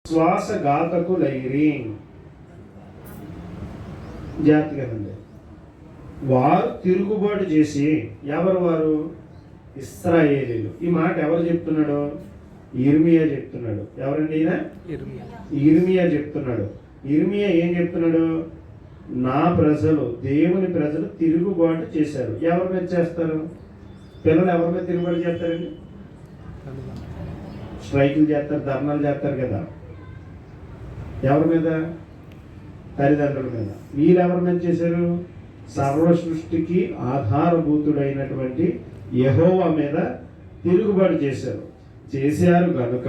శ్వాసఘాతకులైరి జాగ్రత్తగా ఉంది. వారు తిరుగుబాటు చేసి, ఎవరు వారు? ఇశ్రాయేలీయులు. ఈ మాట ఎవరు చెప్తున్నాడు? ఇర్మియా చెప్తున్నాడు. ఎవరండి ఈయన? ఇర్మియా చెప్తున్నాడు. ఇర్మియా ఏం చెప్తున్నాడు? నా ప్రజలు, దేవుని ప్రజలు తిరుగుబాటు చేశారు. ఎవరి మీద చేస్తారు? పిల్లలు ఎవరి మీద తిరుగుబాటు చేస్తారండి? స్ట్రైకులు చేస్తారు, ధర్నాలు చేస్తారు కదా. ఎవరి మీద? తల్లిదండ్రుల మీద. వీళ్ళు ఎవరి మీద చేశారు? సర్వ సృష్టికి ఆధారభూతుడైనటువంటి యెహోవా మీద తిరుగుబాటు చేశారు కనుక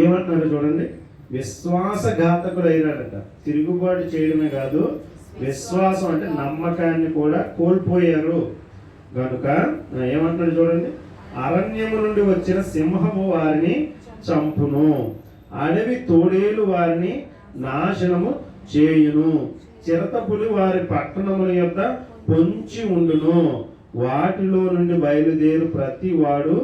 ఏమంటున్నారు చూడండి, విశ్వాసఘాతకులు అయినాడట. తిరుగుబాటు చేయడమే కాదు, విశ్వాసం అంటే నమ్మకాన్ని కూడా కోల్పోయారు కనుక ఏమంటున్నాడు చూడండి, అరణ్యము నుండి వచ్చిన సింహము వారిని చంపును, అడవి తోడేలు వారిని నాశనము చేయును, చిరతపులి వారి పట్టణముల యొక్క పొంచి ఉండును, వాటిలో నుండి బయలుదేరు ప్రతి వాడు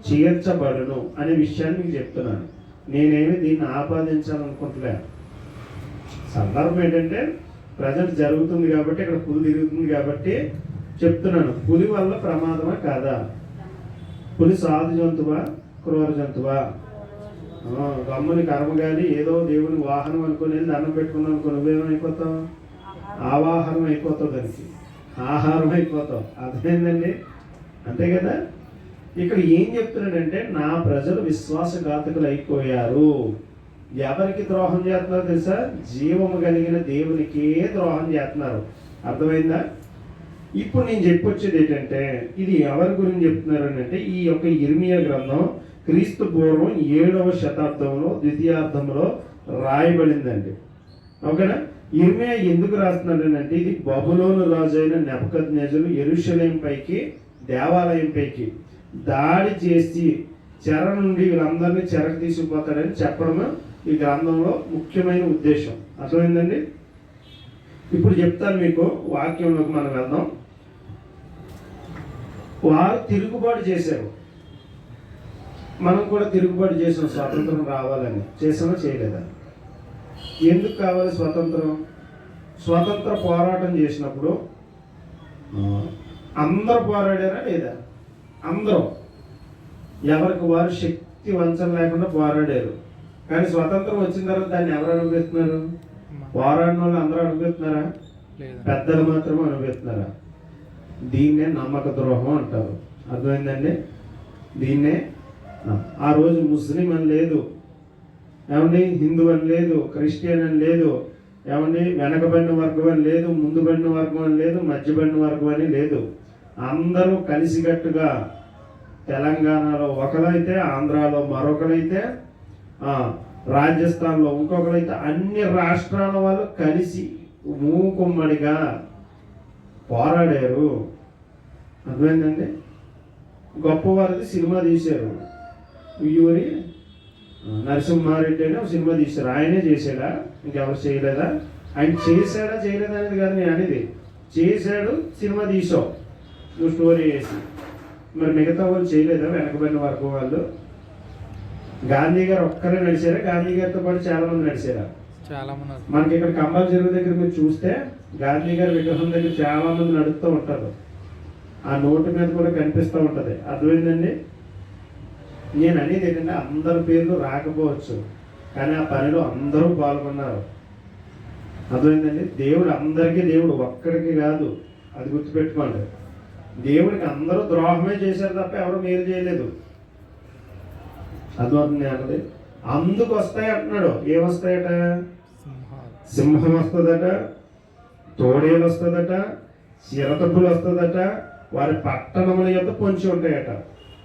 చేర్చబడును అనే విషయాన్ని మీకు చెప్తున్నాను. నేనేమి దీన్ని ఆపాదించాలనుకుంటలే. సందర్భం ఏంటంటే ప్రజెంట్ జరుగుతుంది కాబట్టి, ఇక్కడ పులి తిరుగుతుంది కాబట్టి చెప్తున్నాను. పులి వల్ల ప్రమాదమా కాదా? పులి సాధు జంతువా, క్రూర జంతువా? గమ్ముని కర్మగాలి ఏదో దేవుని వాహనం అనుకుని దండం పెట్టుకున్నాం అనుకో, నువ్వేమైపోతావు? ఆవాహనం అయిపోతావు, దానికి ఆహారం అయిపోతావు. అర్థమైందండి? అంతే కదా. ఇక్కడ ఏం చెప్తున్నాడంటే, నా ప్రజలు విశ్వాసఘాతకులు అయిపోయారు. ఎవరికి ద్రోహం చేస్తున్నారు తెలుసా? జీవము కలిగిన దేవునికే ద్రోహం చేస్తున్నారు. అర్థమైందా? ఇప్పుడు నేను చెప్పొచ్చేది ఏంటంటే, ఇది ఎవరి గురించి చెప్తున్నారు అంటే, ఈ యొక్క ఇర్మియా గ్రంథం క్రీస్తు పూర్వం 7వ శతాబ్దంలో ద్వితీయార్థంలో రాయబడిందండి. ఓకేనా? ఇర్మియా ఎందుకు రాస్తున్నాడు అంటే, ఇది బబులోను రాజు అయిన నెబుకద్నెజరు యెరూషలేం పైకి, దేవాలయం పైకి దాడి చేసి చెర నుండి వీళ్ళందరినీ చెరకు తీసుకుపోతాడని చెప్పడం ఈ గ్రంథంలో ముఖ్యమైన ఉద్దేశం. అర్థమైందండి? ఇప్పుడు చెప్తాను మీకు, వాక్యంలోకి మనం వెళ్దాం. వారు తిరుగుబాటు చేశారు. మనం కూడా తిరుగుబాటు చేసాం స్వాతంత్రం రావాలని. చేసామా చేయలేదా? ఎందుకు కావాలి స్వాతంత్రం? స్వాతంత్ర పోరాటం చేసినప్పుడు అందరూ పోరాడారా లేదా? అందరూ ఎవరికి వారు శక్తి వంచన లేకుండా పోరాడారు. కానీ స్వతంత్రం వచ్చిన తర్వాత దాన్ని ఎవరు అనుభవిస్తున్నారు? పోరాడిన వాళ్ళు అందరూ అనుభవిస్తున్నారా? పెద్దలు మాత్రమే అనుభవిస్తున్నారా? దీన్నే నమ్మక ద్రోహం అంటారు. అర్థమైందండి? దీన్నే. ఆ రోజు ముస్లిం అని లేదు, ఏమండి, హిందూ అని లేదు, క్రిస్టియన్ అని లేదు, ఏమండి, వెనకబడిన వర్గం అని లేదు, ముందు పడిన వర్గం అని లేదు, మధ్యపడిన వర్గం అని లేదు. అందరూ కలిసికట్టుగా తెలంగాణలో ఒకరైతే, ఆంధ్రాలో మరొకరైతే, రాజస్థాన్లో ఇంకొకరైతే, అన్ని రాష్ట్రాల వాళ్ళు కలిసి మూకుమ్మడిగా పోరాడారు. అర్థమైందండి? గొప్పవారిది సినిమా తీశారు. ఉయ్యూరి నరసింహారెడ్డి అని ఒక సినిమా తీశారు. ఆయనే చేశాడా? ఇంకెవరు చేయలేదా? ఆయన చేశాడా చేయలేదా అనేది కాదు నేను అనేది. చేశాడు, సినిమా తీసావు నువ్వు స్టోరీ వేసి. మరి మిగతా వాళ్ళు చేయలేదా? వెనకబడిన వర్గం వాళ్ళు. గాంధీ గారు ఒక్కరే నడిచారా? గాంధీ గారితో పాటు చాలా మంది నడిచారా? మనకి ఇక్కడ కంబాల చెరువు దగ్గర మీరు చూస్తే గాంధీ గారి విగ్రహం దగ్గర చాలా మంది నడుస్తూ ఉంటారు. ఆ నోటు మీద కూడా కనిపిస్తూ ఉంటుంది. అర్థమైందండి? నేను అనేది ఏంటంటే, అందరి పేర్లు రాకపోవచ్చు, కానీ ఆ పనిలో అందరూ పాల్గొన్నారు. అర్థమైందండి? దేవుడు అందరికీ దేవుడు, ఒక్కడికి కాదు. అది గుర్తుపెట్టుకోండి. దేవుడికి అందరూ ద్రోహమే చేశారు తప్ప ఎవరు మేలు చేయలేదు. అర్థమవుతుంది అన్నది. అందుకు వస్తాయి అంటున్నాడు. ఏమొస్తాయట? సింహం వస్తుందట, తోడేలు వస్తుందట, చిరతపులు వస్తుందట, వారి పట్టణముల యొక్క పొంచి ఉంటాయట.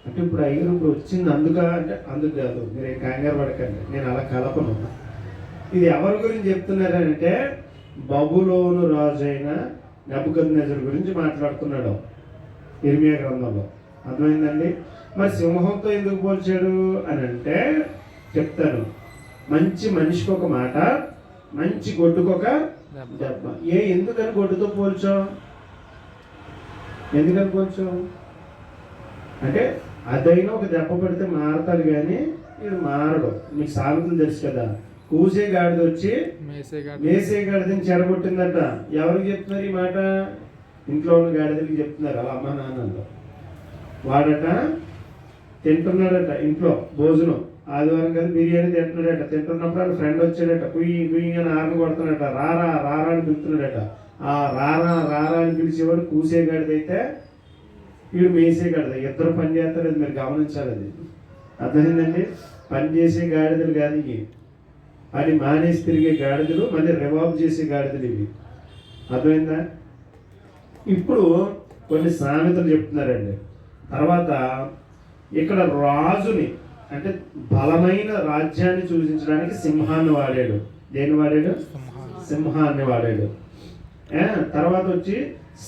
అంటే ఇప్పుడు ఇప్పుడు వచ్చింది అందుక అంటే అందుకు కాదు, మీరు కంగారు పడకండి, నేను అలా కలపను. ఇది ఎవరి గురించి చెప్తున్నారంటే, బబులోను రాజు అయిన నెబుకద్నెజరు గురించి మాట్లాడుతున్నాడు ఇర్మియా గ్రంథంలో. అర్థమైందండి? మరి సింహంతో ఎందుకు పోల్చాడు అని అంటే చెప్తాను. మంచి మనిషికి ఒక మాట, మంచి గొడ్డుకొక దెబ్బ. ఎందుకని గొడ్డుతో పోల్చావు? ఎందుకని పోల్చావు అంటే, అదైనా ఒక దెబ్బ పడితే మారతాడు కానీ వీడు మారడు. మీకు సామెతలు తెలుసు కదా, కూసే గాడిద వచ్చి మేసే గాడిదని చెడగొట్టిందట. ఎవరికి చెప్తున్నారు ఈ మాట? ఇంట్లో ఉన్న గాడిదలకి చెప్తున్నారు, అలా అమ్మ నాన్నలో. వాడట తింటున్నాడట ఇంట్లో భోజనం, ఆదివారం కదా బిర్యానీ తింటున్నాడట. తింటున్నప్పుడు వాళ్ళ ఫ్రెండ్ వచ్చాడట, కుయ్యి కుయ్యి అని ఆరని కొడుతున్నాడట, రారా రారా అని పిలుతున్నాడట. ఆ రారా రారా అని పిలిచేవాడు కూసే గాడిదైతే వీడు మేసే గాడిద. ఇద్దరు పని చేస్తారు, అది మీరు గమనించాలి. అది అర్థమైందండి? పని చేసే గాడిదలు కాదు ఇవి, అది మానేసి తిరిగే గాడిదలు, మళ్ళీ రివాల్వ్ చేసే గాడిదలు ఇవి. అర్థమైందా? ఇప్పుడు కొన్ని సామెతలు చెప్తున్నారండి. తర్వాత ఇక్కడ రాజుని అంటే బలమైన రాజ్యాన్ని సూచించడానికి సింహాన్ని వాడాడు. దేన్ని వాడాడు? సింహాన్ని వాడాడు. తర్వాత వచ్చి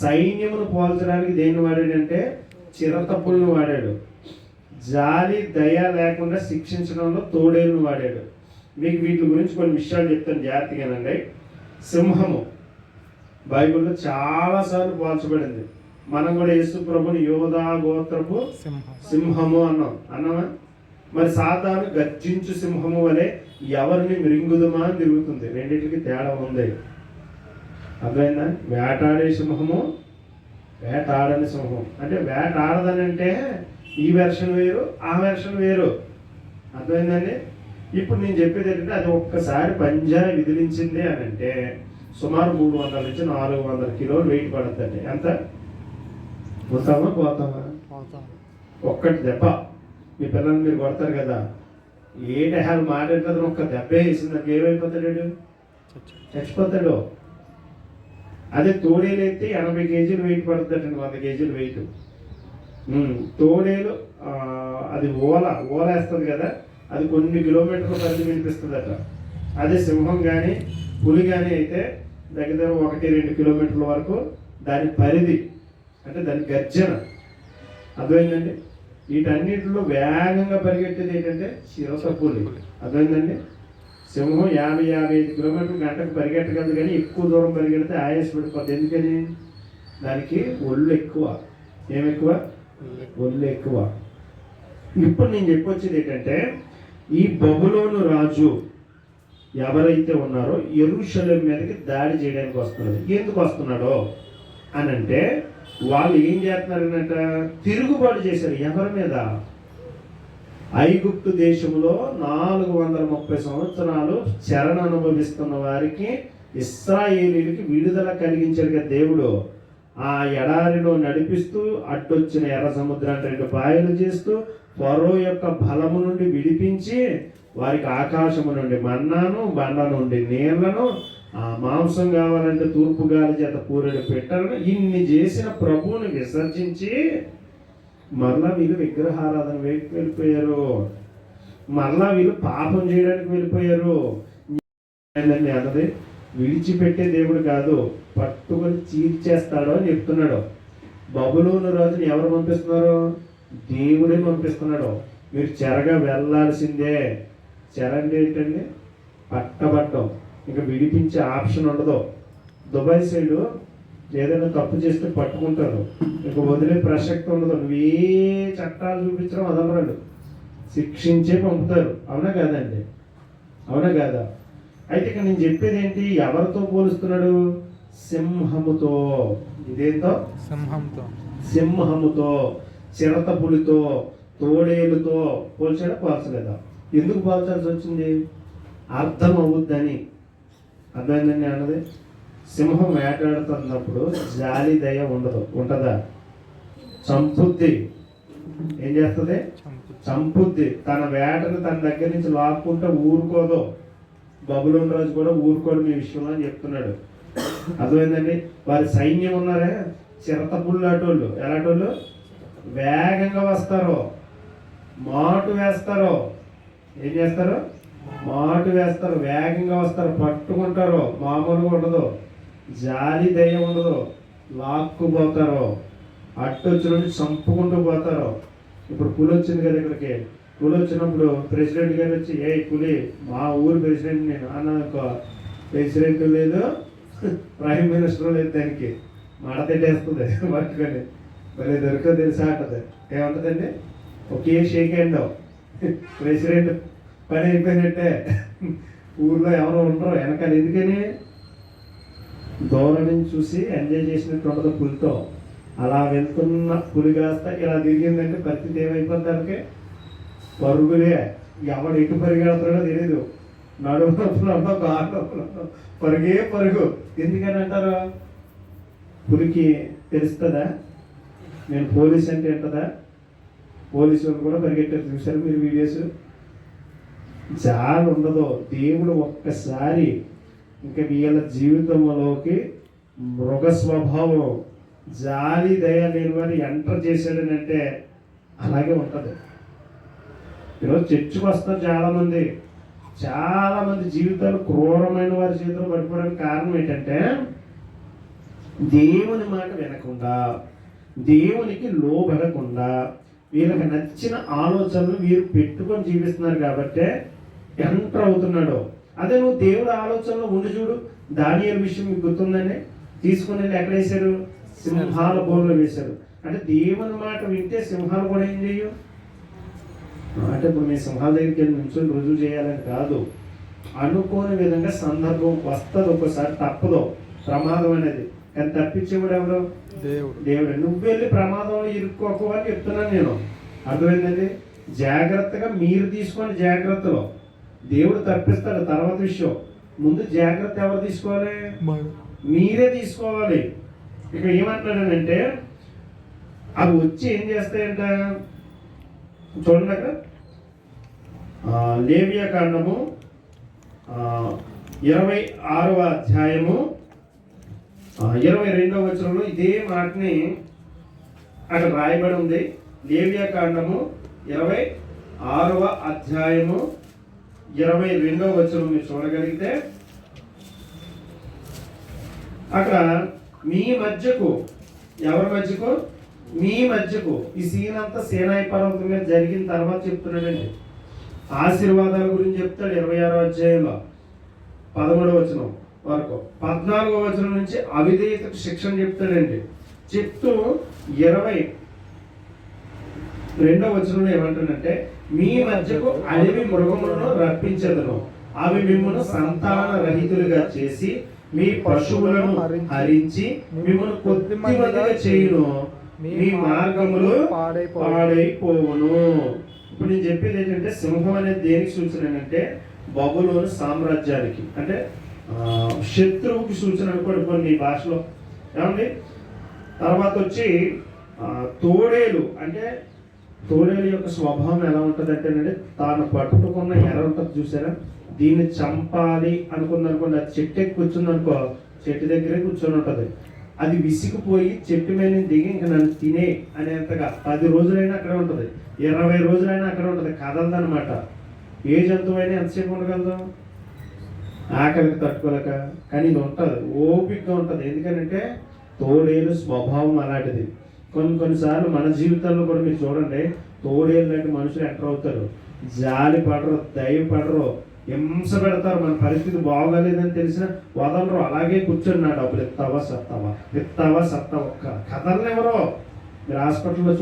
సైన్యమును పోల్చడానికి దేన్ని వాడాడంటే చిరతపుల్ని వాడాడు. జాలి దయ లేకుండా శిక్షించడంలో తోడేలును వాడాడు. మీకు వీటి గురించి కొన్ని విషయాలు చెప్తాను జాగ్రత్తగానండి. సింహము బైబిల్లో చాలాసార్లు పోల్చబడింది. మనం కూడా యేసు ప్రభుని యోధా గోత్రపు సింహము అన్నామా? మరి సాతాను గర్జించు సింహము వలె ఎవరిని మృంగుదుమా అని తిరుగుతుంది. రెండింటికి తేడా ఉంది. అర్థమైందా? వేటాడే సింహము, వేటాడని సింహం. అంటే వేటాడదని అంటే ఈ వెర్షన్ వేరు, ఆ వెర్షన్ వేరు. అర్థమైందండి? ఇప్పుడు నేను చెప్పేది ఏంటంటే, అది ఒక్కసారి పంజా విదిలించింది అని అంటే సుమారు 300 నుంచి 400 కిలోలు వెయిట్ పడుతుంది. ఎంత పోతామా? ఒక్కటి దెబ్బ. మీ పిల్లల్ని మీరు కొడతారు కదా, ఏ టహాలు మాట్లాడుతుంది, ఒక్క దెబ్బే వేసిందంటే ఏమైపోతాడు? చచ్చిపోతాడు. అదే తోడేలు అయితే 80 కేజీలు వెయిట్ పడుతుందండి, 100 కేజీలు వెయిట్. తోడేలు అది ఓలేస్తుంది కదా, అది కొన్ని కిలోమీటర్ల పరిధి వినిపిస్తుందట. అదే సింహం కానీ పులి కానీ అయితే దగ్గర 1-2 కిలోమీటర్ల వరకు దాని పరిధి, అంటే దాని గర్జన. అర్థమైందండి? వీటన్నిటిలో వేగంగా పరిగెట్టేది ఏంటంటే చిరతపులి. అర్థమైందండి? సింహం 50-55 కిలోమీటర్ల గంటకు పరిగెట్టగలదు, కానీ ఎక్కువ దూరం పరిగెడితే ఆయాస పడిపోతుంది. ఎందుకని? దానికి ఒళ్ళు ఎక్కువ. ఏమెక్కువ? ఒళ్ళు ఎక్కువ. ఇప్పుడు నేను చెప్పొచ్చేది ఏంటంటే, ఈ బబులోను రాజు ఎవరైతే ఉన్నారో యెరూషలేము మీదకి దాడి చేయడానికి వస్తున్నాడు. ఎందుకు వస్తున్నాడో అని అంటే, వాళ్ళు ఏం చేస్తున్నారన్నట? తిరుగుబాటు చేశారు. ఎవరి మీద? ఐగుప్తు దేశంలో 430 సంవత్సరాలు చెరను అనుభవిస్తున్న వారికి, ఇశ్రాయేలీయులకి విడుదల కలిగించాడు కదా దేవుడు. ఆ ఎడారిలో నడిపిస్తూ, అడ్డొచ్చిన ఎర్ర సముద్రాన్ని 2 పాయలు చేస్తూ, ఫరో యొక్క బలము నుండి విడిపించి, వారికి ఆకాశము నుండి మన్నాను, బండ నుండి నీళ్లను, ఆ మాంసం కావాలంటే తూర్పు గాలి చేత పూరెడు పెట్టాలను, ఇన్ని చేసిన ప్రభువుని విసర్జించి మరలా వీళ్ళు విగ్రహారాధన వైపు వెళ్ళిపోయారు. మరలా వీళ్ళు పాపం చేయడానికి వెళ్ళిపోయారు. అన్నది విడిచిపెట్టే దేవుడు కాదు, పట్టుకొని చీల్చేస్తాడు అని చెప్తున్నాడు. బబులోను రాజుని ఎవరు పంపిస్తున్నారు? దేవుడే పంపిస్తున్నాడు. మీరు చెరగా వెళ్ళాల్సిందే. చెర అంటే ఏంటండి? పట్టబట్టం. ఇంకా విడిపించే ఆప్షన్ ఉండదు. దుబాయ్ సైడు ఏదైనా తప్పు చేస్తే పట్టుకుంటారు, ఇంకా వదిలే ప్రసక్తి ఉండదు. నువ్వే చట్టాలు చూపించడం వదలరాడు, శిక్షించే పంపుతారు. అవునా కాదండి? అవునా కాదా? అయితే ఇక్కడ నేను చెప్పేది ఏంటి? ఎవరితో పోలుస్తున్నాడు? సింహముతో. ఇదేంతో? సింహముతో, చిరతపులితో, తోడేలుతో పోల్చాడా? పోల్చలేదా? ఎందుకు పోల్చాల్సి వచ్చింది? అర్థం అవుద్దని. అర్థమైందండి అన్నది? సింహం వేటాడుతున్నప్పుడు జాలి దయ ఉండదు. ఉంటుందా? చంపుద్ది. ఏం చేస్తుంది? చంపుద్ది. తన వేటను తన దగ్గర నుంచి లాక్కుంటే ఊరుకోదు. బబులోను రాజు కూడా ఊరుకోడు మీ విషయంలో అని చెప్తున్నాడు. అర్థమైందండి? వారి సైన్యం ఉన్నారే చిరతపుల్లాటోళ్ళు. ఎలాంటోళ్ళు? వేగంగా వస్తారు, మాటు వేస్తారు. ఏం చేస్తారు? మాటు వేస్తారు, వేగంగా వస్తారు, పట్టుకుంటారు. మామూలుగా ఉండదు. జాలి దయ ఉండదు. లాక్కుపోతారు, అట్టొచ్చిన చంపుకుంటూ పోతారు. ఇప్పుడు పులి వచ్చింది కదా ఇక్కడికి. పులి వచ్చినప్పుడు ప్రెసిడెంట్ గారు వచ్చి, ఏ పులి మా ఊరు ప్రెసిడెంట్ నేను అన్నానుకో, ప్రెసిడెంట్ లేదు, ప్రైమ్ మినిస్టర్ లేదు, దానికి మడతెట్టేస్తుంది పట్టుకొని. మరి దొరకదు తెలుసా అంటది. ఏమంటుందండి? ఒకే షేక్ హ్యాండ్ ప్రెసిడెంట్ పని అయిపోయినట్టే. ఊర్లో ఎవరో ఉండరు వెనకాల. ఎందుకని దూరం నుంచి చూసి ఎంజాయ్ చేసినట్టు ఉండదు పులితో. అలా వెళ్తున్న పులి కాస్త ఇలా తిరిగిందంటే పరిస్థితి ఏమైపోతానికి పరుగులే. ఎవడు ఎటు పరిగెడతాడో తెలియదు. నడుములో కాళ్ళలో పరుగే పరుగు. ఎందుకని అంటారు? పులికి తెలుస్తుందా నేను పోలీస్ అంటే ఉంటుందా? పోలీసు వాళ్ళు కూడా పరిగెట్టారు, చూసారు మీరు వీడియోస్. జాలి ఉండదు. దేవుడు ఒక్కసారి ఇంకా వీళ్ళ జీవితంలోకి మృగ స్వభావం, జాలి దయ లేని వారిని ఎంటర్ చేశాడని అంటే అలాగే ఉంటుంది. ఈరోజు చర్చికి వస్తారు చాలా మంది జీవితాలు క్రూరమైన వారి చేతిలో పడిపోవడానికి కారణం ఏంటంటే దేవుని మాట వినకుండా, దేవునికి లోబడకుండా, వీళ్ళకి నచ్చిన ఆలోచనలు వీరు పెట్టుకొని జీవిస్తున్నారు కాబట్టి ఎంటర్ అవుతున్నాడు. అదే నువ్వు దేవుడి ఆలోచనలో ఉండి చూడు. దానియేలు విషయం మీకు గుర్తుందని తీసుకుని వెళ్ళి ఎక్కడ వేశారు? సింహాల బోన్లో వేశారు. అంటే దేవుని మాట వింటే సింహాలు కూడా ఏం చేయు అంటే ఇప్పుడు మీ సింహాల దగ్గరికి వెళ్ళి నుంచొని రుజువు చేయాలని కాదు. అనుకోని విధంగా సందర్భం వస్తుంది, ఒక్కసారి తప్పదు, ప్రమాదం అనేది. కానీ తప్పించేవాడు ఎవరు? దేవుడు. నువ్వు వెళ్ళి ప్రమాదంలో ఇరుక్కోకని చెప్తున్నాను నేను. అర్థమైందండి? జాగ్రత్తగా మీరు తీసుకోండి. జాగ్రత్తలో దేవుడు తప్పిస్తాడు తర్వాత విషయం. ముందు జాగ్రత్త ఎవరు తీసుకోవాలి? మీరే తీసుకోవాలి. ఇక ఏమంటున్నాడంటే అవి వచ్చి ఏం చేస్తాయంట చూడండి. అక్కడ లేవియా కాండము 26వ అధ్యాయము 22వ వచనంలో ఇదే మాటని అక్కడ రాయబడి ఉంది. లేవియా కాండము 26వ అధ్యాయము 22వ వచనం మీరు చూడగలిగితే అక్కడ మీ మధ్యకు, ఎవరి మధ్యకు? మీ మధ్యకు. ఈ సీన్ అంతా సేనాయి పర్వతం మీద జరిగిన తర్వాత చెప్తున్నాడండి. ఆశీర్వాదాల గురించి చెప్తాడు 26వ అధ్యాయంలో 13వ వచనం వరకు. 14వ వచనం నుంచి అవిధేయతకు శిక్షణ చెప్తాడండి. చెప్తూ 22వ వచనంలో ఏమంటాడంటే మీ మధ్యకు అడవి మృగములను రప్పించదును, అవి మిమ్మల్ని సంతాన రహితులుగా చేసి మీ పశువులను హరించి మిమ్మల్ని కొద్దిమందిగా చేయును, మీ మార్గములు పాడైపోవును. ఇప్పుడు నేను చెప్పేది ఏంటంటే సింహం అనేది దేనికి సూచన అంటే బబులోను సామ్రాజ్యానికి, అంటే శత్రువుకి సూచన అనుకోండి కొన్ని భాషలో. ఏమండి? తర్వాత వచ్చి తోడేలు. అంటే తోడేలు యొక్క స్వభావం ఎలా ఉంటుంది అంటే తాను పట్టుకున్న ఎర్ర ఉంటుంది చూసారా, దీన్ని చంపాలి అనుకుందనుకోండి, అది చెట్టు ఎక్కి కూర్చుంది అనుకో, చెట్టు దగ్గరే కూర్చొని ఉంటుంది. అది విసిగిపోయి చెట్టు మీద దిగి ఇంకా నన్ను తినే అనేంతగా 10 రోజులైనా అక్కడే ఉంటుంది, 20 రోజులైనా అక్కడే ఉంటుంది, కదలదనమాట. ఏ జంతువు అయినా ఎంతసేపు ఉండగలదు? ఆకలికి తట్టుకోలేక. కానీ ఇది ఉంటుంది, ఓపికగా ఉంటుంది. ఎందుకంటే తోడేలు స్వభావం అలాంటిది. కొన్నిసార్లు మన జీవితాల్లో కూడా మీరు చూడండి, తోడేలు లాంటి మనుషులు ఎంటర్ అవుతారు. జాలి పడరు, దయ పడరు, హింస పెడతారు. మన పరిస్థితి బాగోలేదని తెలిసిన వదలరు, అలాగే కూర్చొని నా డబ్బులు ఇస్తావా సత్తావా ఒక్క కథలను ఎవరో. మీరు హాస్పిటల్లో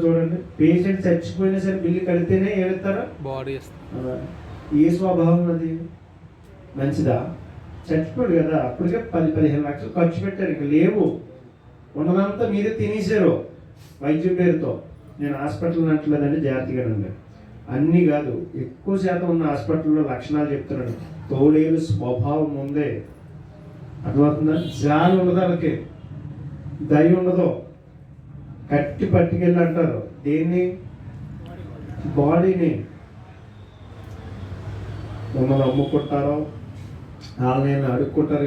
చూడండి, పేషెంట్ చచ్చిపోయినా సరే బిల్లు కడితేనే ఏమిస్తారా? బాడీ. ఏ స్వభావం అది? మంచిదా? చచ్చిపోయాడు కదా, అప్పటికే 10-15 లక్షలు ఖర్చు పెట్టారు, ఇక లేవు, ఉన్నదంతా మీరే తినేసారు వైద్యం పేరుతో. నేను హాస్పిటల్ అంటలేదండి, జాగ్రత్తగా ఉంది. అన్నీ కాదు, ఎక్కువ శాతం ఉన్న హాస్పిటల్లో లక్షణాలు చెప్తున్నాడు. తోడేలు స్వభావం ఉందే, అర్థమవుతుందా? జాలి ఉండదు, వాళ్ళకి దయ ఉండదు, కట్టి పట్టుకెళ్ళి అంటారు. దేన్ని? బాడీని. మమ్మల్ని అమ్ముకుంటారో వాళ్ళని అడుక్కుంటారు.